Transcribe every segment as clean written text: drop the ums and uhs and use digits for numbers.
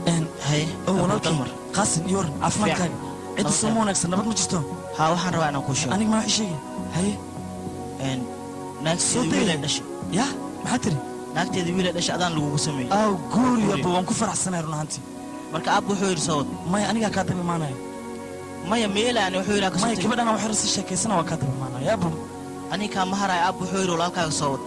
هاي والله دلمر قاسم يور عفوا كان عيد الصمون أكسر نبض مجستو ها وحن روانا كوشو أنا ما شيء هاي ناكتي ويلا دش يا ما تري ناكتي ويلا دش أذان لوجو سمي قول يا أبو وانكو فرح السنة يرونا أنتي مركا أبو حوير صوت ما أنا كاتب معنا ما يميل يعني حوير أكسر ما كبر أنا وحرس الشكل سنة وكاتب معنا يا أبو أنا كان مهرة أبو حوير ولا كان صوت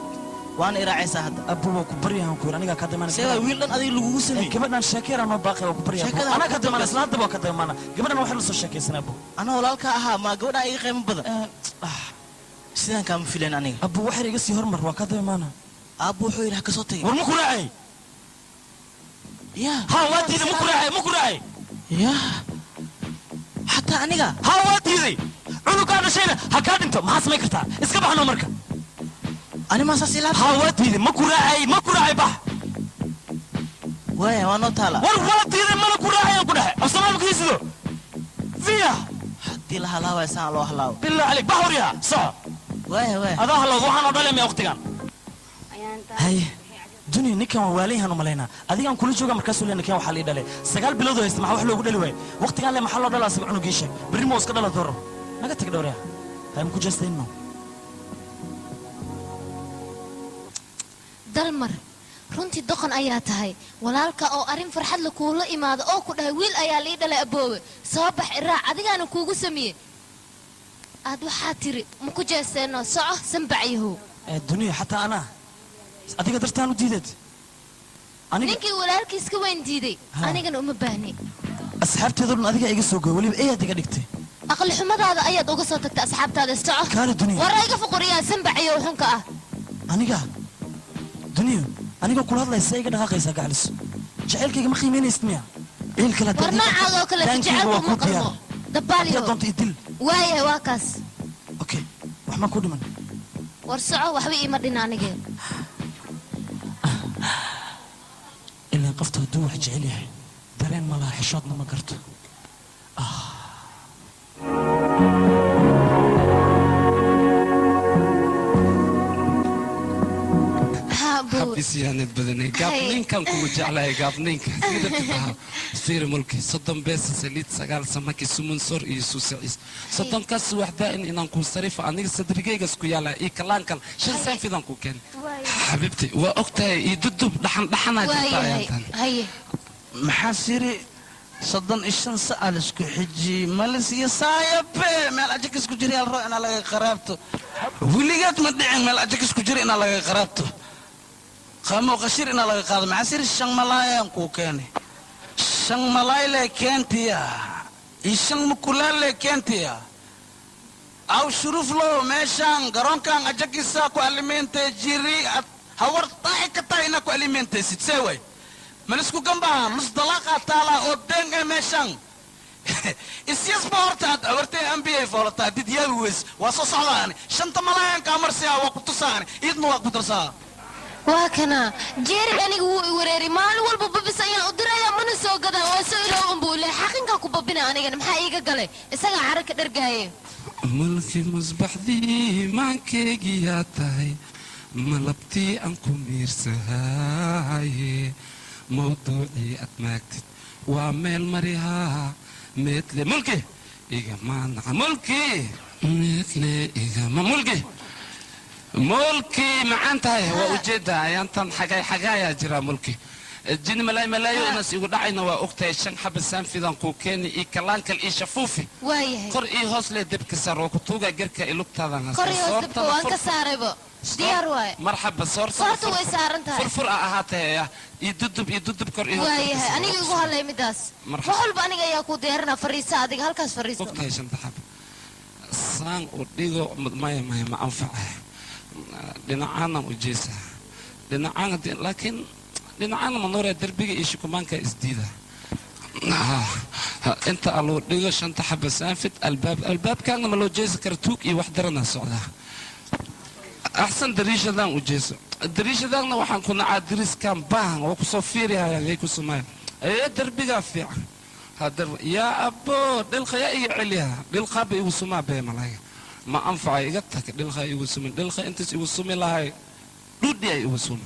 وأنا إراعي سهد أبو كبري هم كور أنا كاتب معنا سوى ويلن أذي لوجو سمي كبر أنا شاكر أنا باقي وكبري أنا كاتب معنا سنة دبوا كاتب معنا كبر أنا وحرس الشكل سنة أبو أنا ولا كأها ما قول أي قيم بدر سيدان كم فيلن أنا أبو وحر يقصي هرمر وكاتب معنا أبو حوير هكسوتي ورمكراعي يا ها واتي ذي مكراعي يا حتى أنيقا ها واتي ذي عنو كان شيء هكاد أنت ما اسمه كرتا اسكب عنو مركا أنا ما سأسيلها ها واتي ذي مكراعي بح وين وانا طالع واتي ذي مكراعي كده أصلا ما كيسدو فيها حتى لها لا ويسان الله لا بالله عليك بحوريها صح وين هذا هلا وحنا ضلهم يا أختي كان هاي دنيا نكمل واليها نملينا أديك كل شيء مركز ولا نكمل وحلي دله سجال بلوده يستمع وحلو يقول له وقت كان له محل دله سبع عنو جيشه بريموس كده لا دور نقدر تقدر هاي ممكن جستينه دلمر runtii doqon ayaa tahay walaalka oo arin farxad la kuula imaado oo ku dhahay wiil ayaa lii dhalay aboowe soo bax iraac adigaana kuugu sameeyey aad waxaa tiri ma ku jeeseeno soco sanbacyahow الدنيا حتى أنا أديك درتان وديدت ninkii walaalkiis ka weyn diiday anigana uma baahni asxaabtay dad adiga iga soo gooy waliba ay adiga dhigtay aqal xumadaada ayaad uga soo tagtay asxaabtaada soco kaala dunya war iga fuqriyaa sanbacyo xunka ah aniga dunya aniga kula hadlaysa iga dhaqaysa gacalis jaceelkayga ma qiimeynaysid miya il kala war noocaada oo kale jaceelku ma qalmo dabaaliyo doonta idil waaye waa kaas okay wax ma ku dhiman war soco waxba iima dhina anigee إلا قفته دوح جعليه درين ملا حشادنا ما قرته حبيسي أنا بدني قابلين كم كوجع على قابلين كذا تبها سفير ملكي صدام بس سليت سجال سماكي سمون صور يسوع عيسى صدام كاس واحدة إن نكون صريفة أنا صدري جاي سكوي على إيه كلام كان شو سام في ذنكو كان حبيبتي وأختي يددب لحنا جدا هاي محاسيري صدن إيشان سأل اسكو حجي مالس يسايب مال أجيك اسكو جري على الرأي أنا لقى قرابته وليقات مدعين مال أجيك اسكو جري أنا لقى قرابته خامو قشير أنا لقى قادم محاسيري الشان ملايا انكو كاني الشان ملايا لكينتيا إيشان مكولال لكينتيا أو شروف لو ماشان قرون كان أجيك يساكو أليمنتي جيري هور طاعي كتاينا كو أليمنتي ستساوي ملسكو جنبها نص دلاقة تالا قدام ماشان السياس بورتاد أورتي أمبي فورتاد دي ديالوز وصصعاني شنت ملايين كامرسيا وقت صاني إذن وقت درسا وهكنا جيري أنا وريري مال والبوب بسيان ودرايا من السوق ده وسوي أمبولة حقيقة كوبابنا أنا جن محقيقة قلي إسقى حركة درجاية ملكي مصباح ذي معك جياتي ملبتي أنكم يرسهاي موضوعي أتماكتت وعمل مريها مثل ملكي إيجا ما ملكي مثل إيجا ما ملكي ما أنت وأجدها أنت حاجة جرا ملكي الجن ملاي ناس يقول دعينا وأختي الشن حب السام في ذنكو كاني إكلان كل شفوفي وايه قر هوس لي دبك سر وكتوجا جرك إلوك تاذا قر هوس دبك وانك ساربو ديار واي مرحبا صورت ويسارنتها فرفر أهاتها يددب كر هوس وايه أنا يقول هلا مداس وحول بأني جاي أكو ديرنا فريسة هذيك هالكاس فريسة أختي شن تحب سان وديجو ما أنفع لنعانا وجيسة لنعانا لكن لنعانا منورة دربية إيش كمان كإسديدة أنت على ديجو شن تحب سانفت الباب كان ملو جيسة كرتوك يوحدرنا السعودة أحسن دريشة ذا وجيسة الدريشة ذا وحن كنا عادريس كان بان وكسوفيري هاي هيك سماي إيه دربية فيها هذا يا أبو دلخيا عليها دلخاب يوسما به ملاك ما أنفع يقتك دلخيا يوسما دلخيا أنت يوسما لهاي دودي يوسما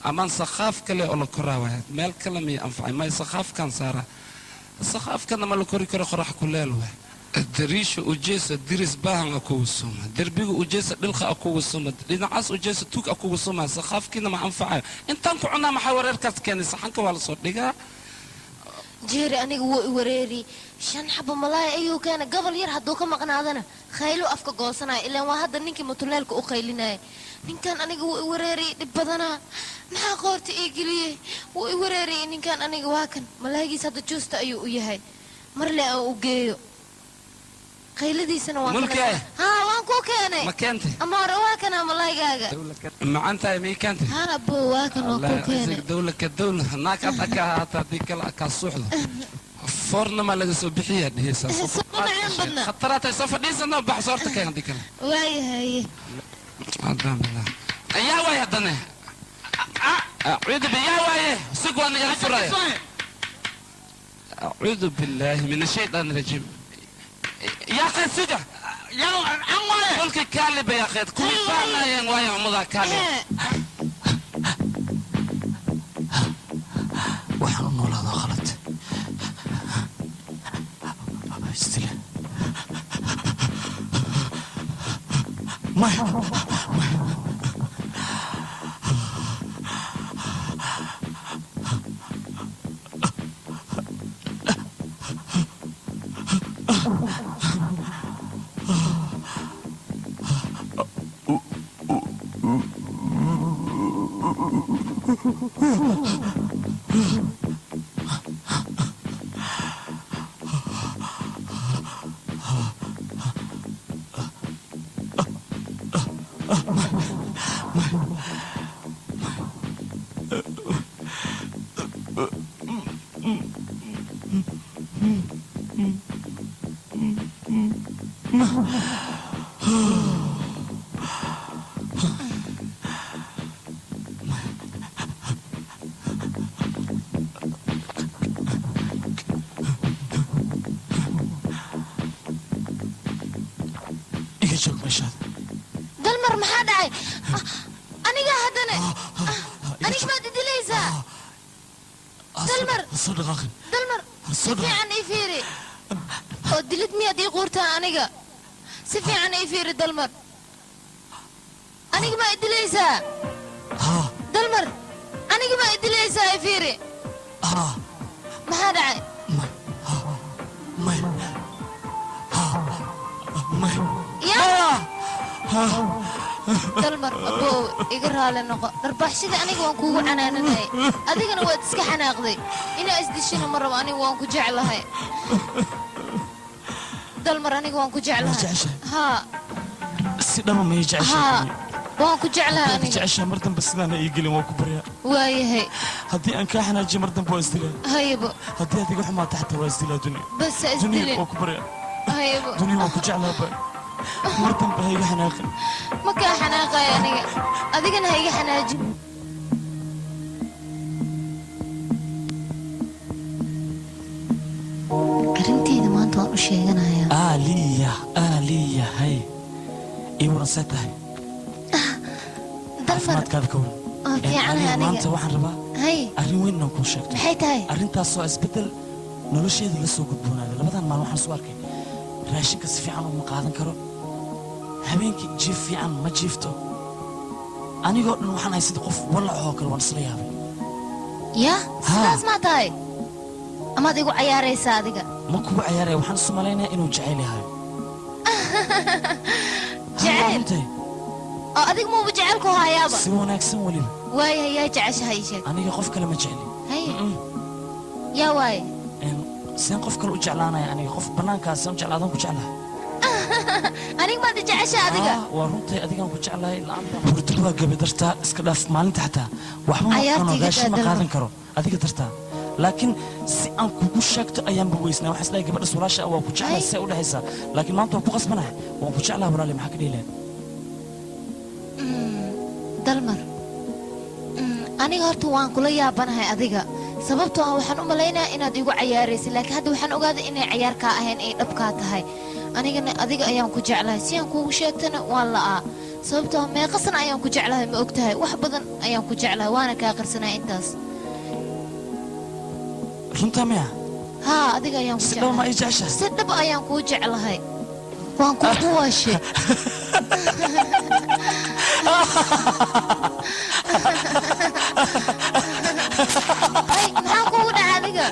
amaan sakhaaf kale oo la koraa waaya meel kale miya anfacay may sakhaafkan saara sakhaafkana ma la kori karo qorax kuleel waay dariisha ujeesa diris baahan akugu suma derbiga ujeesa dhilqa akugu suma dhinacaas ujeesa tuug akugu suma sakhaafkiina ma anfacayo intaan ku cunaa maxaa wareerkaas keenay saxanka waa la soo dhigaa jeeri aniga wuu i wareeri 5 xabo malaay ayuu keena gobol yar hadduu ka maqnaadana khaylo afka goosanaya ilaan waa hadda ninkii mutuleelka u qaylinaya ninkan aniga wuu i wareeri dhib badanaa maxaa qoorta ii geliyey wuu i wareeri ninkan aniga waa kan malaagiis hadda juusta ayuu u yahay marle aan u geeyo qayladiisana waa mulkee haa waan ku keenay ma keentay ama hore waa kana malaygaaga macantahay mii keentay haa abo waa kan waa ku keenay dawla ka dawla naaka adaka haata hadii kale ka suuxdo forna ma laga soo bixiyaa dhihiisaas khataraatay soo fadhiisana bax soorta keen hadii kale waayahay adamla ayaa way hadane أعوذ بالله وإيه سقوا أن يغفر أعوذ بالله من الشيطان الرجيم يا أخي سجع يا عمي قلك كالب يا أخي كل فعلا يا ويا عمضة كالب waxaan noolaadaa khalad istila maya dalmar maxaa dhacay aniga haddana aniga maad idilaysaa dalmar dalmar si fiican ii fiiri oo dilid miyaad ii quurtaa aniga si fiican ii fiiri dalmar aniga maa idilaysaa dalmar aniga maa idilaysaa ii fiiri maxaa dhacay dalmar abow iga raali noqo dharbaaxshada aniga waan kuugu canaananahay adigana waad iska xanaaqday inaa isdishina ma rabo aniga waan ku jeclahay dalmar aniga waan ku jeclahay haa si dhama ma ii jeceshahay waan ku jeclahay aniga jeceshahay mar dambe sidaana ii gelin waan ku baryaa waayahay haddii aan kaa xanaajiyo mar dambe waa isdilaa haybo haddii aad iga xumaata xataa waa isdilaa dunya bas ha isdilin waan ku baryaa haybo dunya waan ku jeclaa ba mar dambe ha iga xanaaqin ma kaa xanaaqay aniga adigana ha iga xanaajin arinteyda maanta waan u sheeganayaa aaliya hay ii waran see tahay caafimaadkaada ka waran oo fiicanahay aniga maanta waxaan rabaa hay arrin weyn inaan kuu sheegto maxay tahay arrintaasoo isbeddel nolosheeda la soo gudboonaaday labadan maalin waxaan soo arkay raashinka si fiican uma qaadan karo habeenkii jiif fiican ma jiifto anigoo dhan waxaan ahay sida qof wallacoo kale waan isla yaabay yaa sidaas maa tahay amaad igu cayaaraysaa adiga ma kugu cayaaraya waxaan isu malaynayaa inuu jecel yahay jecel oo adiga muuba jecelku hayaaba si wanaagsan weliba waayahay yaa jeceshahay ii sheeg aniga qof kale ma jecli hay yaa waaye seen qof kale u jeclaanaya aniga qof bannaankaas seen u jeclaadan ku jeclahay aniga maad jecesha adiga waa runtay adigaan ku jeclahay la'aanta hurdo waa gabi dartaa iska dhaaf maalinta xataa waxba ma cuno gaashin ma qaadan karo adiga dartaa laakiin si aan kugu sheegto ayaanba weysnaa waxaan isleeyahay gabadhas walaasha waa ku jeclahay see u dhexaysaa laakiin maanta waan ku qasbanahay waan ku jeclaha walaali maxaa ka dhiileen dalmar aniga horta waan kula yaabanahay adiga sababtoo ah waxaan u malaynayaa inaad igu cayaaraysid laakiin hadda waxaan ogaaday inay cayaarkaa ahayn ay dhabkaa tahay anigana adiga ayaan ku jeclahay si aan kuugu sheegtana waan la'aa sababtoo meeqasan ayaan ku jeclahay ma ogtahay wax badan ayaan ku jeclahay waana kaa qarsanaa intaas runtaa miya haa adiga ayaan ku si dhow ma jeclahay ii jeceshahay si dhab ayaan kuu jeclahay waan ku quwaashe ay maxaa kugu dhaca adiga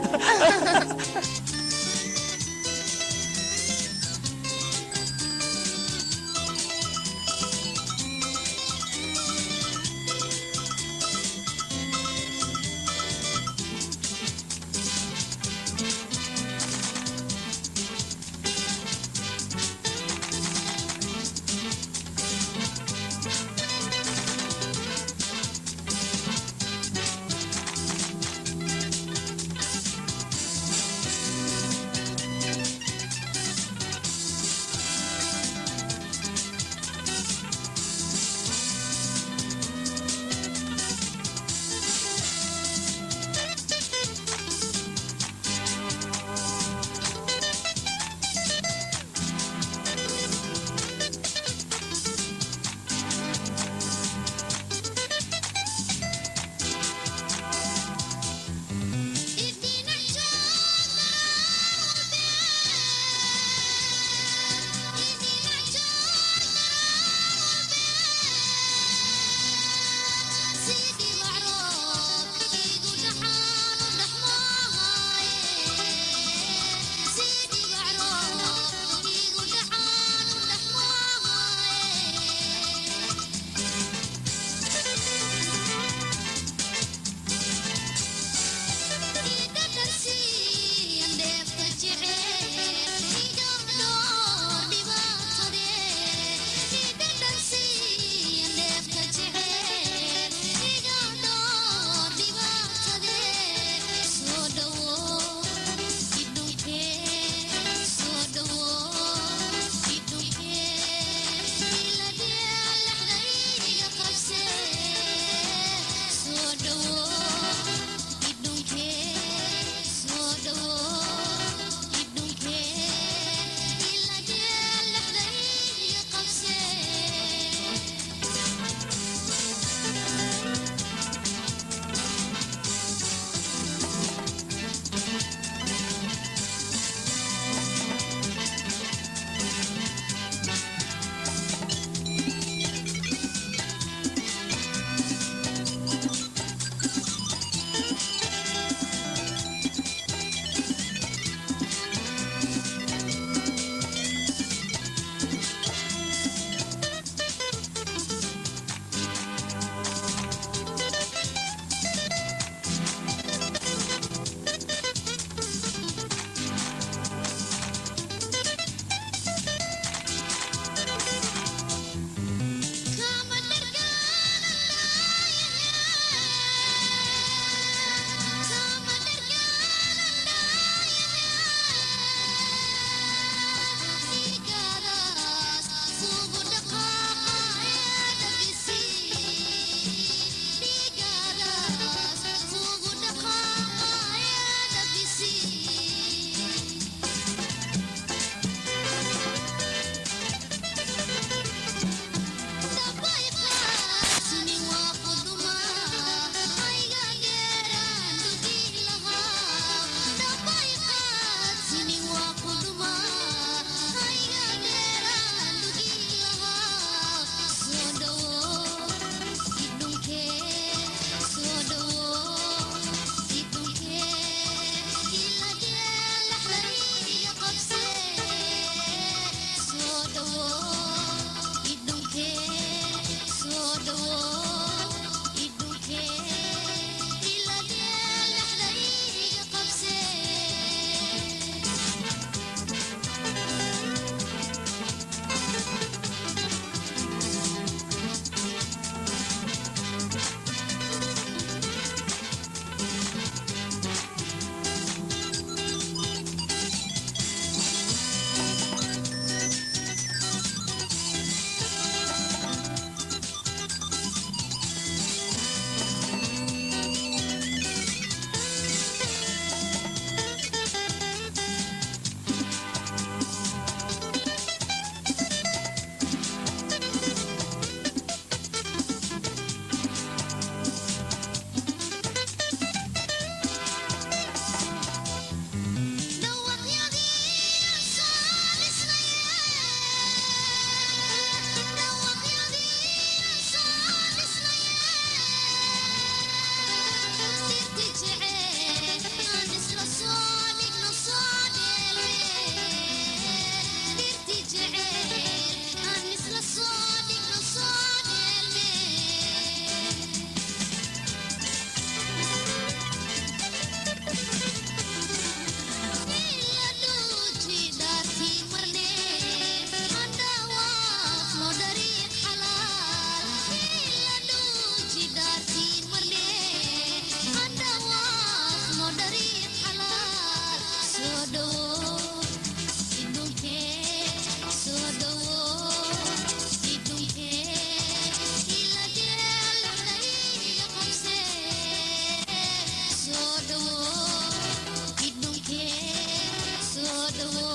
ذو